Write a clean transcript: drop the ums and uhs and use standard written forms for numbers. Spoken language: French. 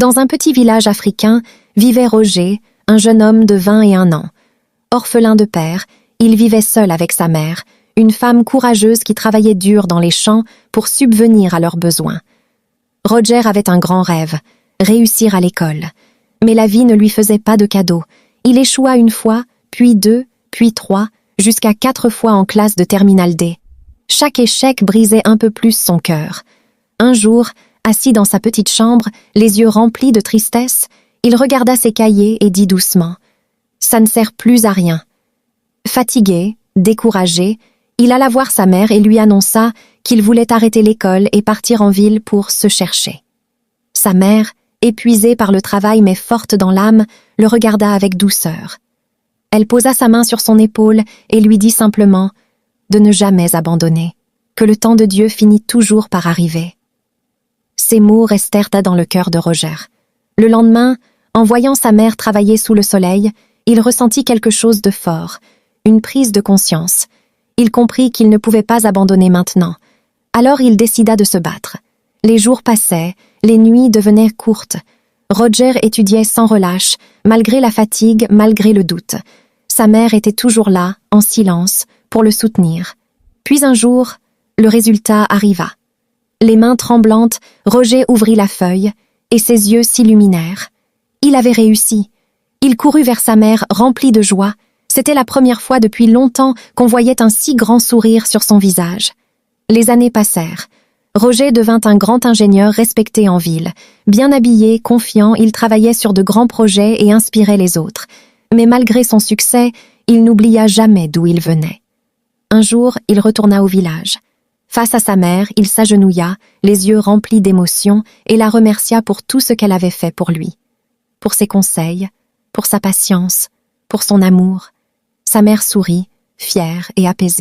Dans un petit village africain vivait Roger, un jeune homme de 21 ans. Orphelin de père, il vivait seul avec sa mère, une femme courageuse qui travaillait dur dans les champs pour subvenir à leurs besoins. Roger avait un grand rêve, réussir à l'école. Mais la vie ne lui faisait pas de cadeaux. Il échoua une fois, puis 2, puis 3, jusqu'à 4 fois en classe de terminale D. Chaque échec brisait un peu plus son cœur. Un jour, assis dans sa petite chambre, les yeux remplis de tristesse, il regarda ses cahiers et dit doucement « Ça ne sert plus à rien ». Fatigué, découragé, il alla voir sa mère et lui annonça qu'il voulait arrêter l'école et partir en ville pour se chercher. Sa mère, épuisée par le travail mais forte dans l'âme, le regarda avec douceur. Elle posa sa main sur son épaule et lui dit simplement de ne jamais abandonner, que le temps de Dieu finit toujours par arriver. Ces mots restèrent dans le cœur de Roger. Le lendemain, en voyant sa mère travailler sous le soleil, il ressentit quelque chose de fort, une prise de conscience. Il comprit qu'il ne pouvait pas abandonner maintenant. Alors il décida de se battre. Les jours passaient, les nuits devenaient courtes. Roger étudiait sans relâche, malgré la fatigue, malgré le doute. Sa mère était toujours là, en silence, pour le soutenir. Puis un jour, le résultat arriva. Les mains tremblantes, Roger ouvrit la feuille, et ses yeux s'illuminèrent. Il avait réussi. Il courut vers sa mère, rempli de joie. C'était la première fois depuis longtemps qu'on voyait un si grand sourire sur son visage. Les années passèrent. Roger devint un grand ingénieur respecté en ville. Bien habillé, confiant, il travaillait sur de grands projets et inspirait les autres. Mais malgré son succès, il n'oublia jamais d'où il venait. Un jour, il retourna au village. Face à sa mère, il s'agenouilla, les yeux remplis d'émotion, et la remercia pour tout ce qu'elle avait fait pour lui. Pour ses conseils, pour sa patience, pour son amour. Sa mère sourit, fière et apaisée.